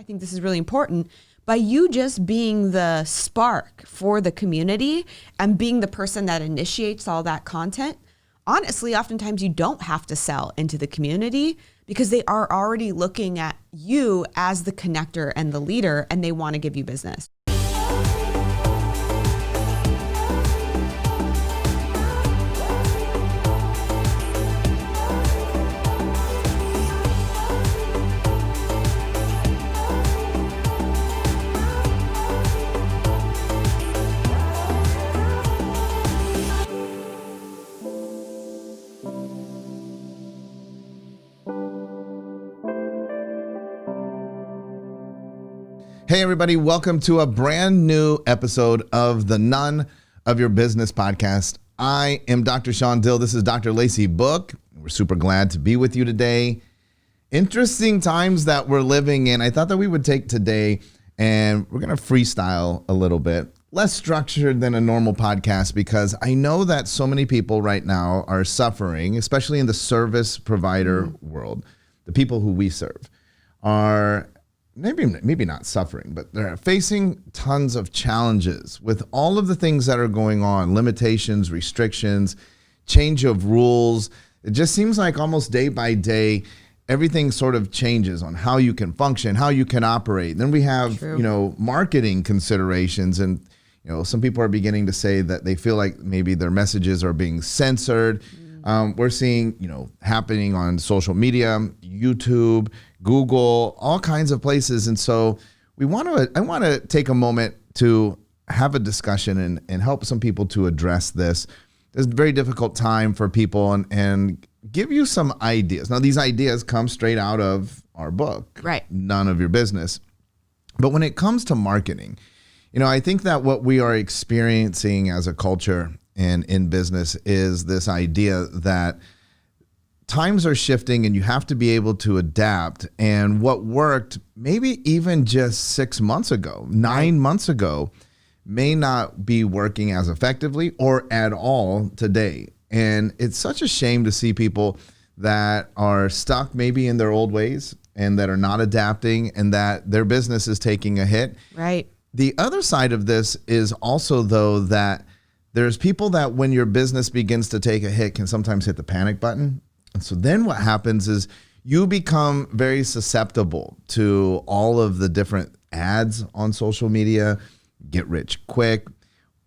think this is really important, by you just being the spark for the community and being the person that initiates all that content, honestly, oftentimes you don't have to sell into the community because they are already looking at you as the connector and the leader, and they want to give you business. Hey everybody, welcome to a brand new episode of the None of Your Business podcast. I am Dr. Shawn Dill. This is Dr. Lacey Book. We're super glad to be with you today. Interesting times that we're living in. I thought that we would take today and we're going to freestyle a little bit. Less structured than a normal podcast because I know that so many people right now are suffering, especially in the service provider world. The people who we serve are maybe not suffering, but they're facing tons of challenges with all of the things that are going on, limitations, restrictions, change of rules. It just seems like almost day by day, everything sort of changes on how you can function, how you can operate. Then we have, marketing considerations, and, some people are beginning to say that they feel like maybe their messages are being censored. We're seeing, happening on social media, YouTube, Google, all kinds of places. And so I want to take a moment to have a discussion and help some people to address this. It's a very difficult time for people and give you some ideas. Now, these ideas come straight out of our book, right? None of Your Business. But when it comes to marketing, I think that what we are experiencing as a culture and in business is this idea that times are shifting and you have to be able to adapt. And what worked maybe even just 6 months ago, 9 months ago, may not be working as effectively or at all today. And it's such a shame to see people that are stuck maybe in their old ways and that are not adapting and that their business is taking a hit. Right. The other side of this is also, though, that there's people that when your business begins to take a hit can sometimes hit the panic button. And so then what happens is you become very susceptible to all of the different ads on social media, get rich quick.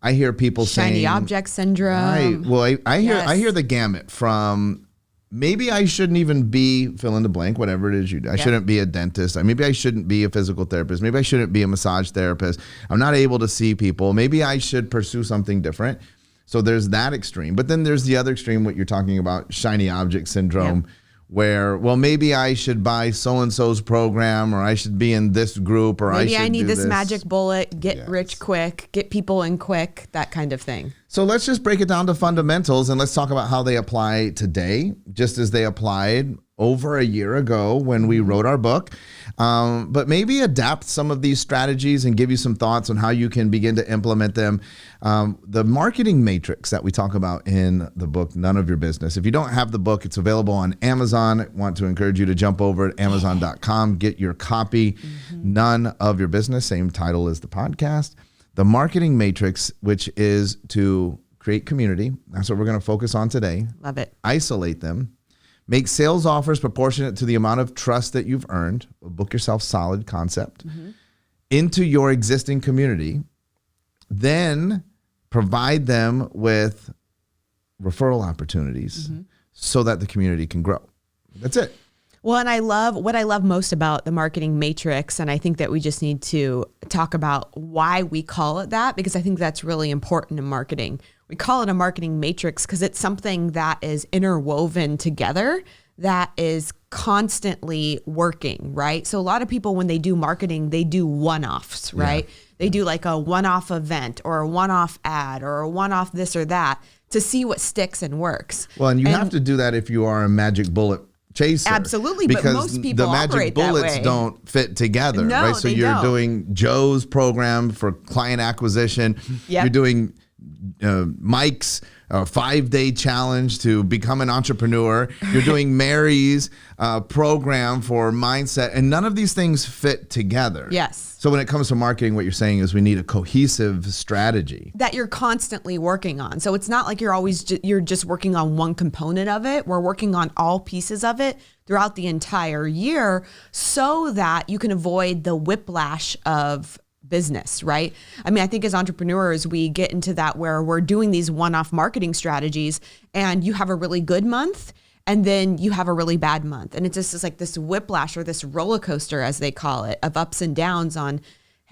I hear people saying shiny object syndrome. Right. Well, I hear the gamut from maybe I shouldn't even be fill in the blank, whatever it is you do. I shouldn't be a dentist. Maybe I shouldn't be a physical therapist. Maybe I shouldn't be a massage therapist. I'm not able to see people. Maybe I should pursue something different. So there's that extreme. But then there's the other extreme, what you're talking about, shiny object syndrome, where, well, maybe I should buy so-and-so's program, or I should be in this group, or maybe I should I need do this magic bullet, get rich quick, get people in quick, that kind of thing. So let's just break it down to fundamentals and let's talk about how they apply today, just as they applied over a year ago when we wrote our book. But maybe adapt some of these strategies and give you some thoughts on how you can begin to implement them. The marketing matrix that we talk about in the book, None of Your Business. If you don't have the book, it's available on Amazon. I want to encourage you to jump over at Amazon.com, get your copy, None of Your Business, same title as the podcast. The marketing matrix, which is to create community. That's what we're going to focus on today. Love it. Isolate them. Make sales offers proportionate to the amount of trust that you've earned, a book yourself solid concept, into your existing community. Then provide them with referral opportunities so that the community can grow. That's it. Well, and what I love most about the marketing matrix, and I think that we just need to talk about why we call it that, because I think that's really important in marketing. We call it a marketing matrix because it's something that is interwoven together, that is constantly working, right? So a lot of people, when they do marketing, they do one-offs, right? Yeah. They do like a one-off event or a one-off ad or a one-off this or that to see what sticks and works. Well, and you have to do that if you are a magic bullet chaser. Absolutely, but most people operate that way. The magic bullets don't fit together, no, right? So you're doing Joe's program for client acquisition. Yep. You're doing Mike's 5-day challenge to become an entrepreneur. You're doing Mary's program for mindset, and none of these things fit together. Yes. So when it comes to marketing, what you're saying is we need a cohesive strategy that you're constantly working on. So it's not like you're just working on one component of it. We're working on all pieces of it throughout the entire year so that you can avoid the whiplash of business, right? I mean, I think as entrepreneurs, we get into that where we're doing these one-off marketing strategies and you have a really good month and then you have a really bad month. And it's just like this whiplash or this roller coaster, as they call it, of ups and downs on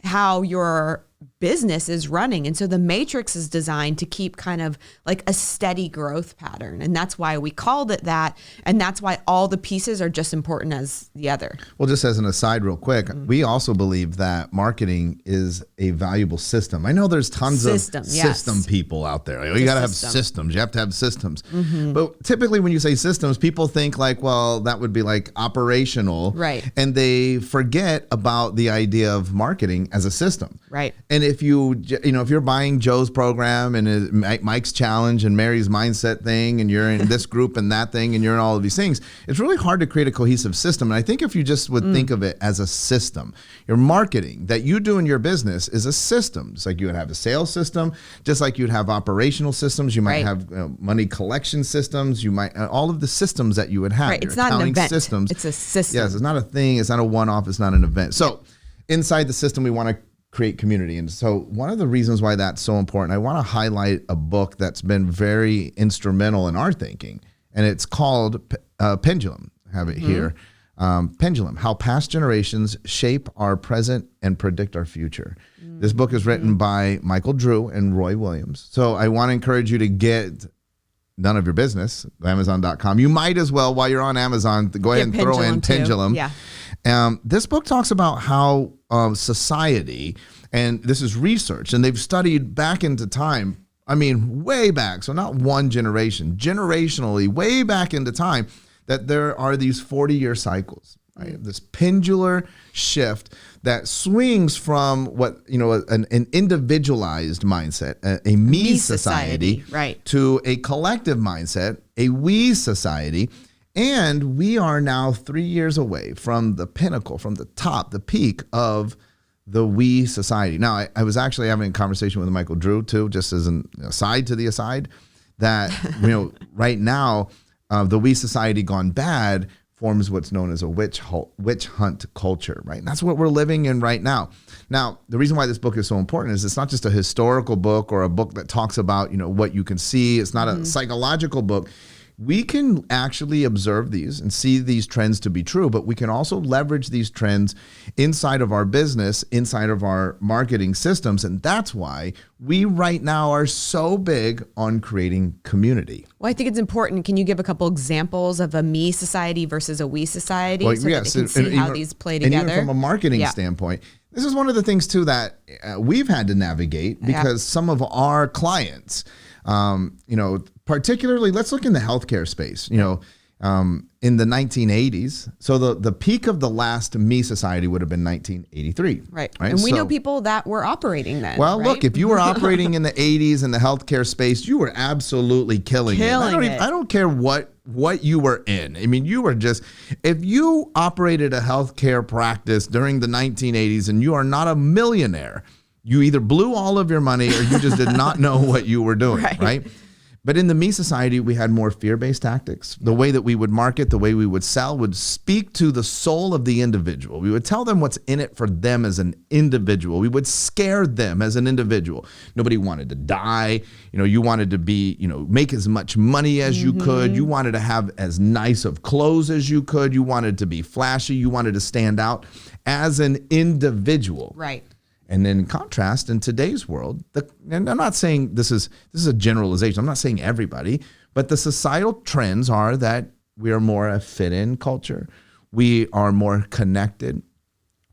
how your business is running. And so the matrix is designed to keep kind of like a steady growth pattern. And that's why we called it that. And that's why all the pieces are just important as the other. Well, just as an aside real quick, we also believe that marketing is a valuable system. I know there's tons of system people out there. Like, you got to have systems. You have to have systems. But typically when you say systems, people think like, well, that would be like operational. Right. And they forget about the idea of marketing as a system. Right. And if if you're buying Joe's program and Mike's challenge and Mary's mindset thing, and you're in this group and that thing, and you're in all of these things, it's really hard to create a cohesive system. And I think if you just would think of it as a system, your marketing that you do in your business is a system. It's like you would have a sales system, just like you'd have operational systems. You might have money collection systems. You might all of the systems that you would have. Right. It's not an event. Systems. It's a system. Yes. It's not a thing. It's not a one-off. It's not an event. So inside the system, we want to create community. And so one of the reasons why that's so important, I want to highlight a book that's been very instrumental in our thinking, and it's called Pendulum. I have it here. Pendulum, How Past Generations Shape Our Present and Predict Our Future. This book is written by Michael Drew and Roy Williams. So I want to encourage you to get None of Your Business, Amazon.com. You might as well, while you're on Amazon, go ahead and throw in Pendulum. Yeah. This book talks about how society, and this is research, and they've studied back into time, I mean, way back, so not one generation, generationally, way back into time, that there are these 40-year cycles, right? This pendular shift that swings from what, an individualized mindset, a me society, right, to a collective mindset, a we society. And we are now 3 years away from the pinnacle, from the top, the peak of the we society. Now, I was actually having a conversation with Michael Drew, too, just as an aside to the aside, that, right now, the we society gone bad forms what's known as a witch hunt culture, right? And that's what we're living in right now. Now, the reason why this book is so important is it's not just a historical book or a book that talks about, what you can see. It's not a psychological book. We can actually observe these and see these trends to be true, but we can also leverage these trends inside of our business, inside of our marketing systems. And that's why we right now are so big on creating community. Well, I think it's important. Can you give a couple examples of a me society versus a we society so that they can see how these play together? And even from a marketing standpoint, this is one of the things too that we've had to navigate because some of our clients, particularly, let's look in the healthcare space, in the 1980s. So the peak of the last me society would have been 1983. Right. And we know people that were operating then. Well, right? Look, if you were operating in the 80s in the healthcare space, you were absolutely killing it. I don't care what you were in. I mean, you were just, if you operated a healthcare practice during the 1980s and you are not a millionaire, you either blew all of your money or you just did not know what you were doing, right? But in the me society, we had more fear-based tactics. The way that we would market, the way we would sell would speak to the soul of the individual. We would tell them what's in it for them as an individual. We would scare them as an individual. Nobody wanted to die. You wanted to be, make as much money as you could. You wanted to have as nice of clothes as you could. You wanted to be flashy. You wanted to stand out as an individual. Right. And then in contrast, in today's world, and I'm not saying this is a generalization. I'm not saying everybody, but the societal trends are that we are more a fit-in culture. We are more connected.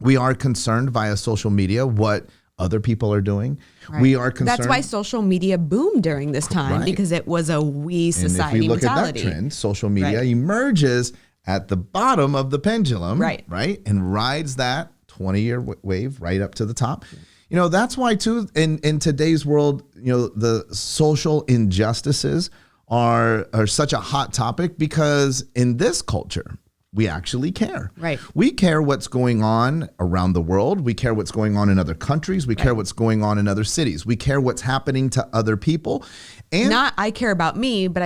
We are concerned via social media what other people are doing. Right. We are concerned. That's why social media boomed during this time because it was a we society mentality. And if we look at that trend, social media emerges at the bottom of the pendulum, right, and rides that 20-year wave right up to the top. That's why too, in today's world, the social injustices are such a hot topic, because in this culture, we actually care. Right. We care what's going on around the world. We care what's going on in other countries. We care what's going on in other cities. We care what's happening to other people. And not I care about me, but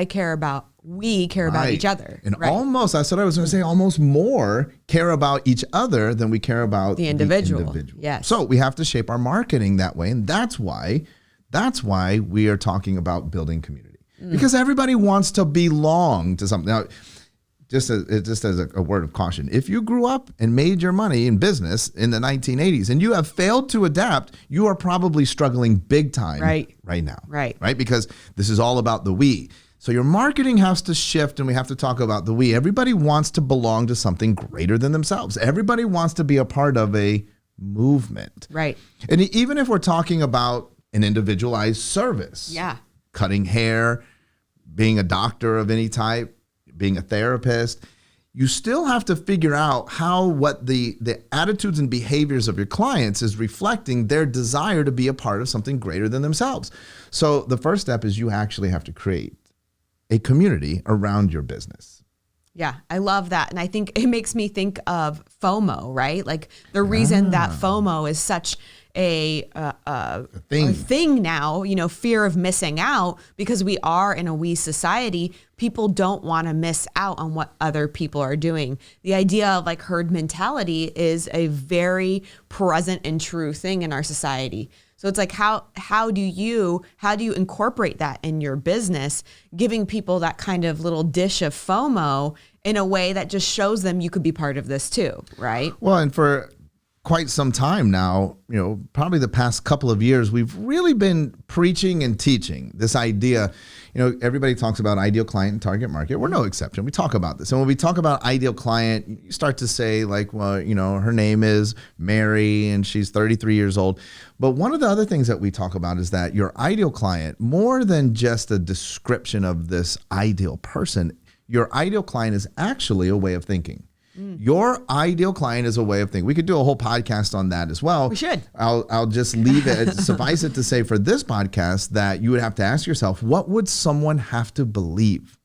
we care about each other. And almost, that's what I was going to say, almost more care about each other than we care about the individual. Yes. So we have to shape our marketing that way. And that's why we are talking about building community, because everybody wants to belong to something. Now, just as a word of caution, if you grew up and made your money in business in the 1980s and you have failed to adapt, you are probably struggling big time right now. Right? Because this is all about the we. So your marketing has to shift, and we have to talk about the we. Everybody wants to belong to something greater than themselves. Everybody wants to be a part of a movement. Right. And even if we're talking about an individualized service, cutting hair, being a doctor of any type, being a therapist, you still have to figure out what the attitudes and behaviors of your clients is reflecting their desire to be a part of something greater than themselves. So the first step is you actually have to create a community around your business. Yeah, I love that. And I think it makes me think of FOMO, right? Like the reason that FOMO is such a thing now, fear of missing out, because we are in a we society. People don't want to miss out on what other people are doing. The idea of like herd mentality is a very present and true thing in our society. So it's like, how do you incorporate that in your business, giving people that kind of little dish of FOMO in a way that just shows them you could be part of this too, right? Well, and for quite some time now, probably the past couple of years, we've really been preaching and teaching this idea. Everybody talks about ideal client and target market. We're no exception. We talk about this. And when we talk about ideal client, you start to say like, well, her name is Mary and she's 33 years old. But one of the other things that we talk about is that your ideal client, more than just a description of this ideal person, your ideal client is actually a way of thinking. Your ideal client is a way of thinking. We could do a whole podcast on that as well. We should. I'll just leave it, suffice it to say for this podcast that you would have to ask yourself, what would someone have to believe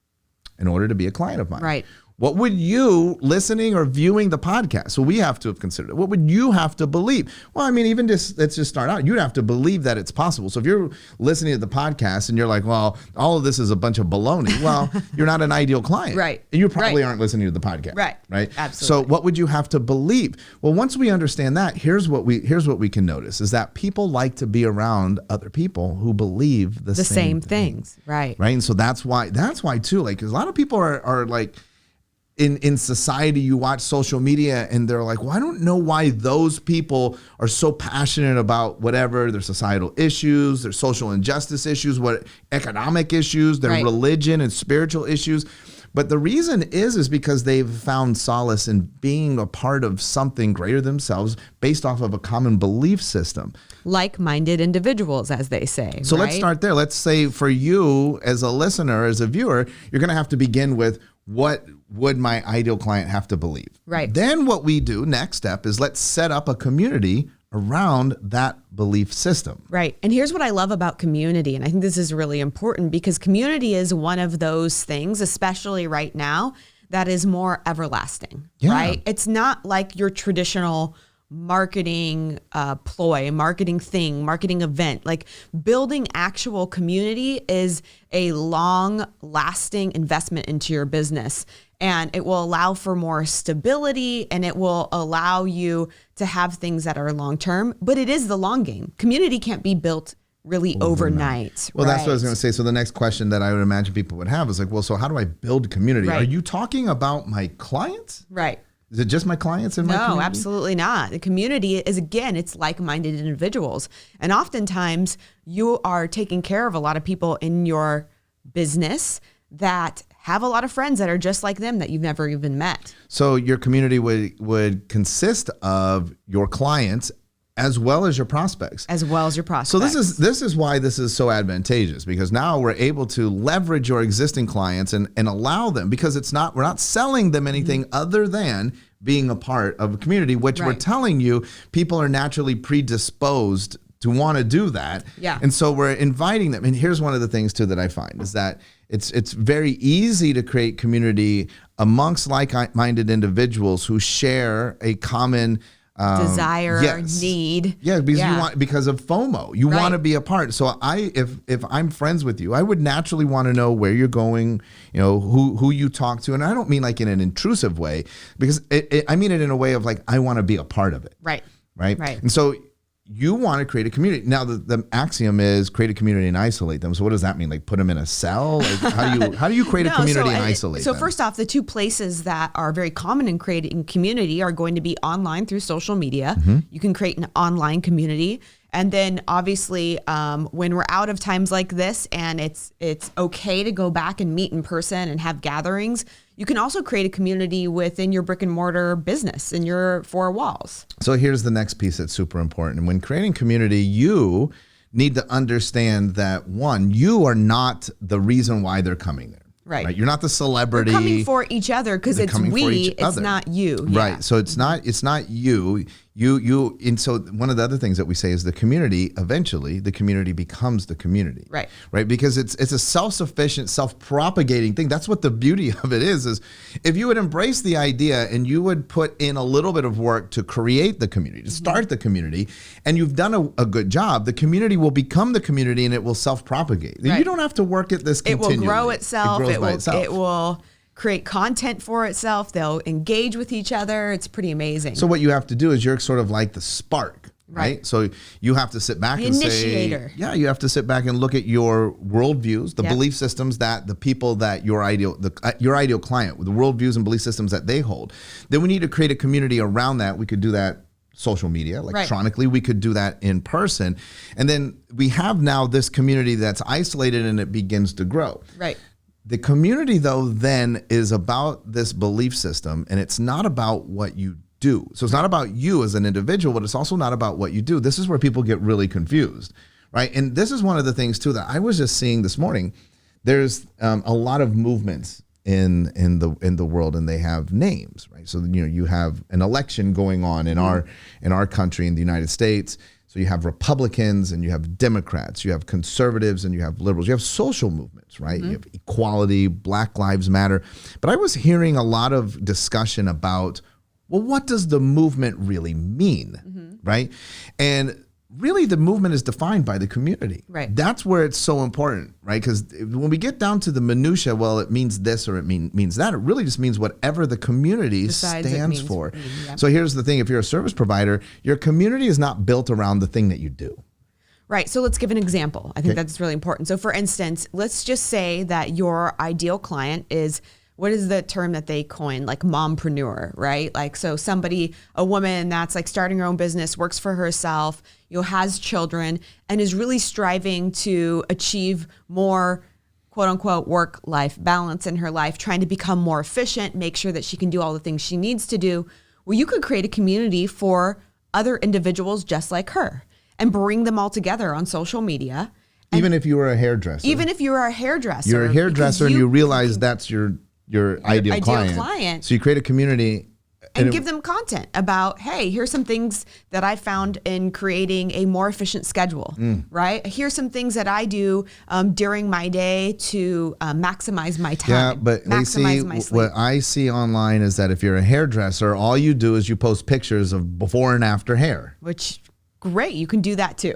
in order to be a client of mine? Right. What would you, listening or viewing the podcast, so we have to have considered it, what would you have to believe? Well, I mean, let's just start out. You'd have to believe that it's possible. So if you're listening to the podcast and you're like, well, all of this is a bunch of baloney, well, you're not an ideal client. Right. And you probably aren't listening to the podcast. Right. Absolutely. So what would you have to believe? Well, once we understand that, here's what we can notice is that people like to be around other people who believe the same things. Right. Right. And so that's why too, like, 'cause a lot of people are like, in society, you watch social media and they're like, well, I don't know why those people are so passionate about whatever their societal issues, their social injustice issues, what economic issues, their religion and spiritual issues. But the reason is because they've found solace in being a part of something greater themselves based off of a common belief system. Like-minded individuals, as they say. So let's start there. Let's say for you as a listener, as a viewer, you're going to have to begin with, what would my ideal client have to believe? Right. Then what we do, next step, is let's set up a community around that belief system. Right. And here's what I love about community. And I think this is really important because community is one of those things, especially right now, that is more everlasting, right? It's not like your traditional marketing ploy, marketing thing, marketing event. Like building actual community is a long lasting investment into your business. And it will allow for more stability and it will allow you to have things that are long term, but it is the long game. Community can't be built really overnight. Well, that's what I was going to say. So the next question that I would imagine people would have is like, well, so how do I build community? Are you talking about my clients? Right. Is it just my clients in my community? No, absolutely not. The community is, again, it's like-minded individuals. And oftentimes you are taking care of a lot of people in your business that have a lot of friends that are just like them that you've never even met. So your community would consist of your clients as well as your prospects. As well as your prospects. So this is why this is so advantageous, because now we're able to leverage your existing clients and allow them, because we're not selling them anything other than being a part of a community, which we're telling you people are naturally predisposed to want to do that. Yeah. And so we're inviting them. And here's one of the things too that I find is that it's very easy to create community amongst like-minded individuals who share a common desire, need. Yeah, because of FOMO. You want to be a part. So if I'm friends with you, I would naturally want to know where you're going, who you talk to. And I don't mean like in an intrusive way, because I mean it in a way of like, I want to be a part of it. Right. And so you want to create a community. Now the axiom is create a community and isolate them. So what does that mean? Like put them in a cell? Like how do you create a community and isolate them? So first off, the two places that are very common in creating community are going to be online through social media. Mm-hmm. You can create an online community. And then obviously when we're out of times like this and it's okay to go back and meet in person and have gatherings, you can also create a community within your brick and mortar business in your four walls. So here's the next piece that's super important. And when creating community, you need to understand that, one, you are not the reason why they're coming there. Right. You're not the celebrity. They're coming for each other because it's it's not you. Yeah. Right. So it's not you. And so one of the other things that we say is the community, eventually the community becomes the community. Right. Right. Because it's a self-sufficient, self-propagating thing. That's what the beauty of it is if you would embrace the idea and you would put in a little bit of work to create the community, to start the community, and you've done a good job, the community will become the community and it will self-propagate. Right. You don't have to work at this continually. It will grow itself. It will create content for itself. They'll engage with each other. It's pretty amazing. So what you have to do is you're sort of like the spark, right? So you have to sit back and initiator. say, you have to sit back and look at your worldviews, the belief systems that the people that your ideal client, with the worldviews and belief systems that they hold. Then we need to create a community around that. We could do that social media, electronically. We could do that in person. And then we have now this community that's isolated and it begins to grow. Right. The community, though, then is about this belief system, and it's not about what you do. So it's not about you as an individual, but it's also not about what you do. This is where people get really confused, right? And this is one of the things, too, that I was just seeing this morning. There's a lot of movements in the world, and they have names, right? So you have an election going on in our country, in the United States. So you have Republicans and you have Democrats, you have conservatives and you have liberals, you have social movements, right? You have equality, Black Lives Matter. But I was hearing a lot of discussion about, well, what does the movement really mean, right? And really the movement is defined by the community. Right. That's where it's so important, right? Because when we get down to the minutia, well, it means this or it means that. It really just means whatever the community stands for. So here's the thing. If you're a service provider, your community is not built around the thing that you do. Right. So let's give an example. I think that's really important. So for instance, let's just say that your ideal client is, what is the term that they coined? Like mompreneur, right? Like, so a woman that's like starting her own business, works for herself, has children, and is really striving to achieve more, quote unquote, work-life balance in her life, trying to become more efficient, make sure that she can do all the things she needs to do. Well, you could create a community for other individuals just like her and bring them all together on social media. Even if you were a hairdresser. Even if you were a hairdresser. You're a hairdresser and you realize that's your ideal client. So you create a community. And give them content about, hey, here's some things that I found in creating a more efficient schedule, right? Here's some things that I do during my day to maximize my time, yeah, but maximize my sleep. What I see online is that if you're a hairdresser, all you do is you post pictures of before and after hair. Which, great, you can do that too.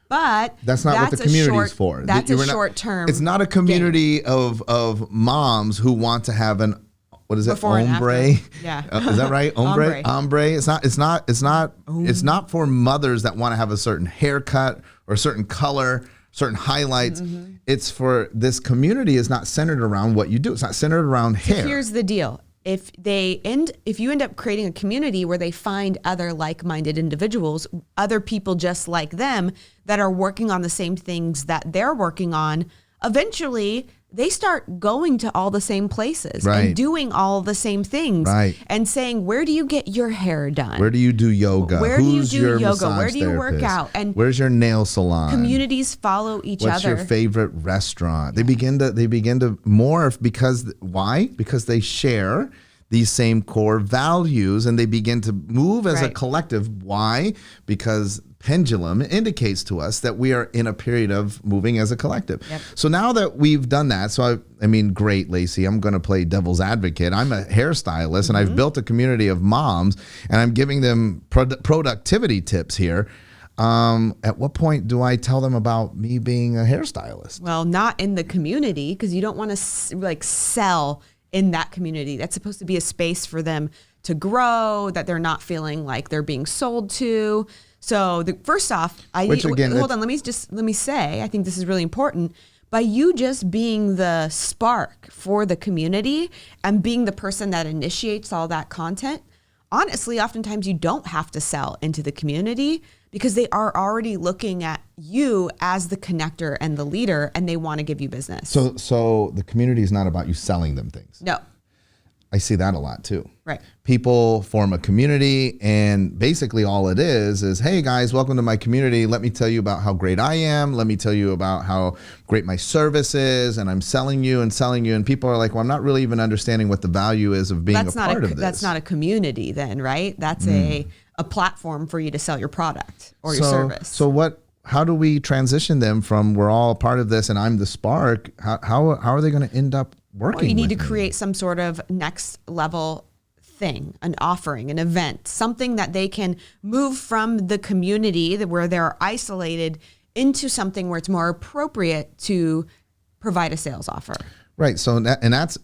But that's not what the community is for. That's a short term. It's not a community of moms who want to have an, what is it? Before Ombre? Yeah. Is that right? Ombre. It's not for mothers that want to have a certain haircut or a certain color, certain highlights. It's for, this community is not centered around what you do. It's not centered around hair. Here's the deal. If you end up creating a community where they find other like-minded individuals, other people just like them that are working on the same things that they're working on, eventually they start going to all the same places and doing all the same things and saying, where do you get your hair done? Where do you do yoga? Where do you do yoga? Where do you work out? And where's your nail salon? Communities follow each other. What's your favorite restaurant? They begin to morph because why? Because they share these same core values, and they begin to move as a Right. collective. Why? Because pendulum indicates to us that we are in a period of moving as a collective. Yep. So now that we've done that, so I mean, great, Lacey, I'm going to play devil's advocate. I'm a hairstylist, and I've built a community of moms, and I'm giving them productivity tips here. At what point do I tell them about me being a hairstylist? Well, not in the community, because you don't want to like sell in that community. That's supposed to be a space for them to grow, that they're not feeling like they're being sold to. So first off, Which again, hold on. Let me say, I think this is really important. By you just being the spark for the community and being the person that initiates all that content, honestly, oftentimes you don't have to sell into the community because they are already looking at you as the connector and the leader, and they want to give you business. So the community is not about you selling them things. No. I see that a lot too. Right. People form a community, and basically all it is, hey guys, welcome to my community. Let me tell you about how great I am. Let me tell you about how great my service is, and I'm selling you. And people are like, well, I'm not really even understanding what the value is of being a part of this. That's not a community then, right? That's a platform for you to sell your product or your service. So how do we transition them from we're all a part of this and I'm the spark? How are they going to end up working? Well, you need to with me? create some sort of next level thing, an offering, an event, something that they can move from the community where they're isolated into something where it's more appropriate to provide a sales offer. Right. So,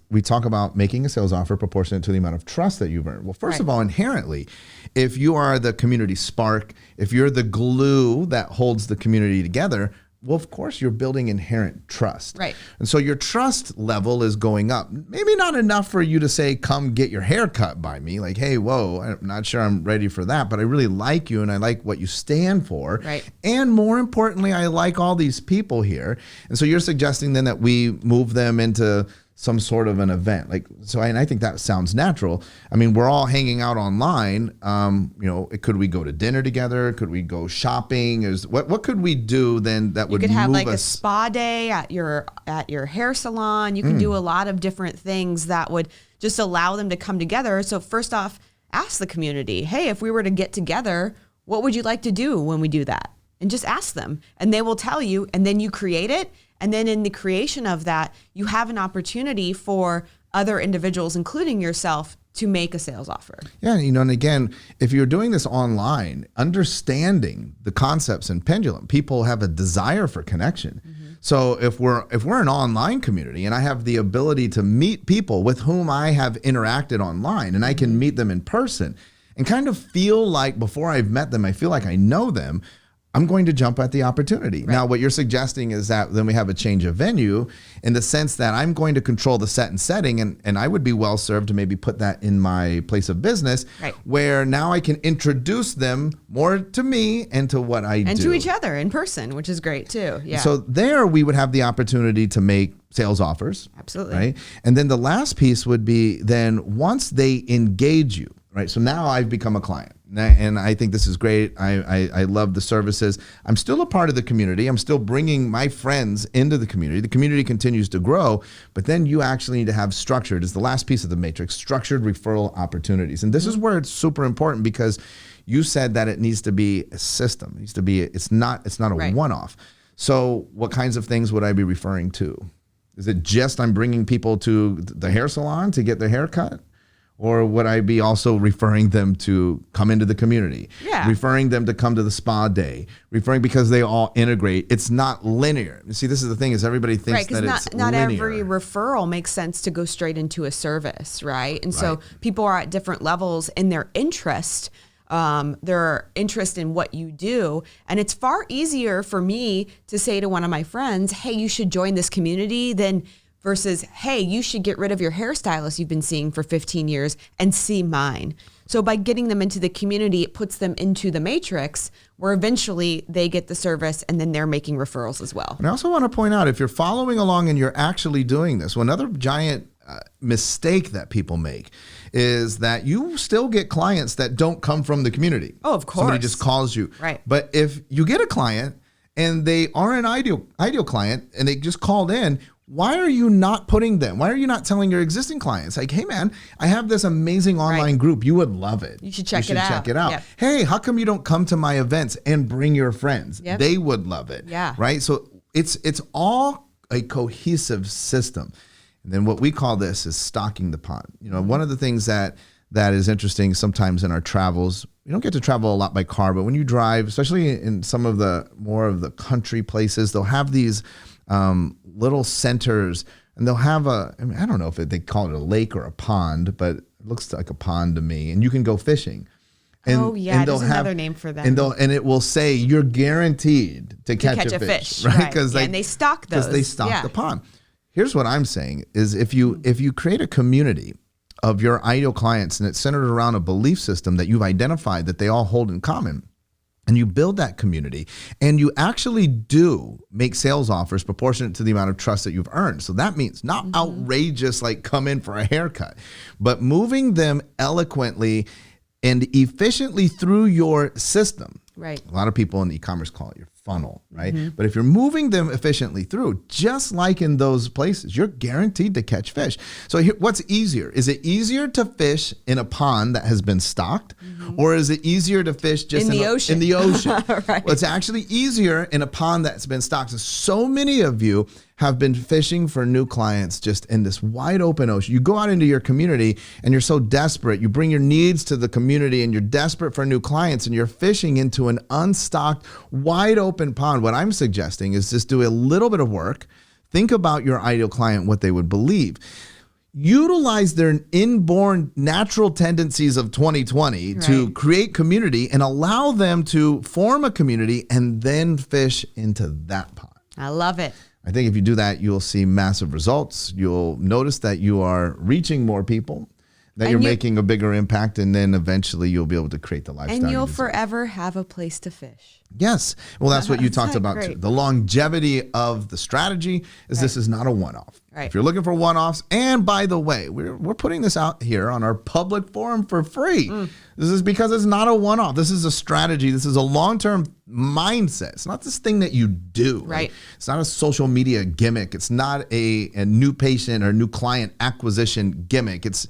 we talk about making a sales offer proportionate to the amount of trust that you've earned. Well, first of all, inherently, if you are the community spark, if you're the glue that holds the community together, well, of course, you're building inherent trust. Right. And so your trust level is going up. Maybe not enough for you to say, come get your hair cut by me. Like, hey, whoa, I'm not sure I'm ready for that, but I really like you and I like what you stand for. Right. And more importantly, I like all these people here. And so you're suggesting then that we move them into some sort of an event. And I think that sounds natural. I mean, we're all hanging out online. Could we go to dinner together? Could we go shopping? What could we do then that would You could have move like a us? spa day at your hair salon. You can do a lot of different things that would just allow them to come together. So first off, ask the community, hey, if we were to get together, what would you like to do when we do that? And just ask them, and they will tell you, and then you create it. And then in the creation of that, you have an opportunity for other individuals, including yourself, to make a sales offer. Yeah, and again, if you're doing this online, understanding the concepts in pendulum, people have a desire for connection. So if we're an online community and I have the ability to meet people with whom I have interacted online and I can meet them in person and kind of feel like before I've met them, I feel like I know them, I'm going to jump at the opportunity. Right. Now, what you're suggesting is that then we have a change of venue in the sense that I'm going to control the set and setting, and I would be well served to maybe put that in my place of business, Right. where now I can introduce them more to me and to what I do. And to each other in person, which is great too. Yeah. So there we would have the opportunity to make sales offers. Absolutely. Right. And then the last piece would be then once they engage you, right? So now I've become a client. And I think this is great. I love the services. I'm still a part of the community. I'm still bringing my friends into the community. The community continues to grow, but then you actually need to have structured, is the last piece of the matrix, structured referral opportunities. And this is where it's super important because you said that it needs to be a system. It needs to be, it's not a Right. one-off. So what kinds of things would I be referring to? Is it just I'm bringing people to the hair salon to get their hair cut? Or would I be also referring them to come into the community? Yeah. Referring them to come to the spa day? Because they all integrate. It's not linear. You see, this is the thing is everybody thinks Right, because that it's not linear. every referral makes sense to go straight into a service, right? And so Right. people are at different levels in their interest in what you do. And it's far easier for me to say to one of my friends, hey, you should join this community than versus, hey, you should get rid of your hairstylist you've been seeing for 15 years and see mine. So by getting them into the community, it puts them into the matrix where eventually they get the service and then they're making referrals as well. And I also want to point out, if you're following along and you're actually doing this, well, another giant mistake that people make is that you still get clients that don't come from the community. Oh, of course. Somebody just calls you. Right. But if you get a client and they are an ideal client and they just called in, why are you not putting them? Why are you not telling your existing clients, like, hey man, I have this amazing online group. You would love it. You should check it out. Yep. Hey, how come you don't come to my events and bring your friends? Yep. They would love it. Yeah. Right. So it's all a cohesive system. And then what we call this is stocking the pond. You know, one of the things that is interesting sometimes in our travels, we don't get to travel a lot by car, but when you drive, especially in some of the more of the country places, they'll have these little centers, and they'll have I don't know if they call it a lake or a pond, but it looks like a pond to me, and you can go fishing. And, there's another name for that. And it will say you're guaranteed to catch a fish, right? Because and they stock those. Because they stock the pond. Here's what I'm saying is if you create a community of your ideal clients and it's centered around a belief system that you've identified that they all hold in common, and you build that community and you actually do make sales offers proportionate to the amount of trust that you've earned. So that means not outrageous, like come in for a haircut, but moving them eloquently and efficiently through your system. Right. A lot of people in e-commerce call it your funnel, right? But if you're moving them efficiently through, just like in those places, you're guaranteed to catch fish. So what's easier? Is it easier to fish in a pond that has been stocked, or is it easier to fish just in the ocean? In the ocean. Right. Well, it's actually easier in a pond that's been stocked. So many of you have been fishing for new clients just in this wide open ocean. You go out into your community and you're so desperate. You bring your needs to the community and you're desperate for new clients and you're fishing into an unstocked, wide open pond. What I'm suggesting is just do a little bit of work. Think about your ideal client, what they would believe. Utilize their inborn natural tendencies of 2020 to create community and allow them to form a community and then fish into that pond. I love it. I think if you do that, you'll see massive results. You'll notice that you are reaching more people, that you're making a bigger impact, and then eventually you'll be able to create the lifestyle. And you'll forever have a place to fish. Yes. Well, that's what you talked about too. The longevity of the strategy is this is not a one-off. Right. If you're looking for one-offs, and by the way, we're putting this out here on our public forum for free. This is because it's not a one-off. This is a strategy. This is a long-term mindset. It's not this thing that you do. Right. It's not a social media gimmick. It's not a new patient or new client acquisition gimmick. This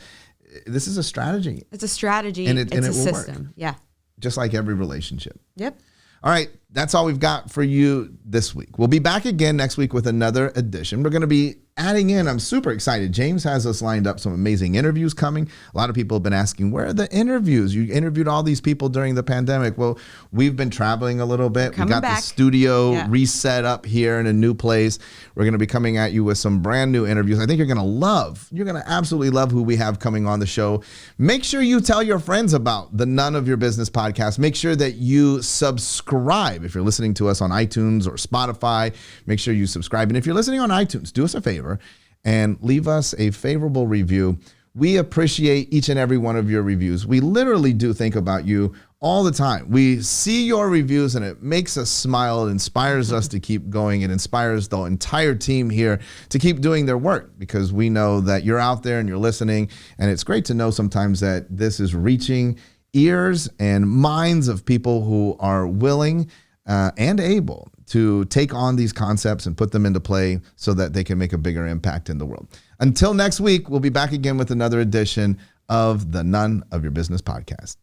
is a strategy. It's a strategy. And it it's a will system. work. Yeah. Just like every relationship. Yep. All right, that's all we've got for you this week. We'll be back again next week with another edition. We're going to be adding in, I'm super excited. James has us lined up some amazing interviews coming. A lot of people have been asking, where are the interviews? You interviewed all these people during the pandemic. Well, we've been traveling a little bit. We got the studio reset up here in a new place. We're going to be coming at you with some brand new interviews. I think you're going to absolutely love who we have coming on the show. Make sure you tell your friends about the None of Your Business podcast. Make sure that you subscribe. If you're listening to us on iTunes or Spotify, make sure you subscribe. And if you're listening on iTunes, do us a favor and leave us a favorable review. We appreciate each and every one of your reviews. We literally do think about you all the time. We see your reviews and it makes us smile. It inspires us to keep going. It inspires the entire team here to keep doing their work because we know that you're out there and you're listening. And it's great to know sometimes that this is reaching ears and minds of people who are willing and able to take on these concepts and put them into play so that they can make a bigger impact in the world. Until next week, we'll be back again with another edition of the None of Your Business podcast.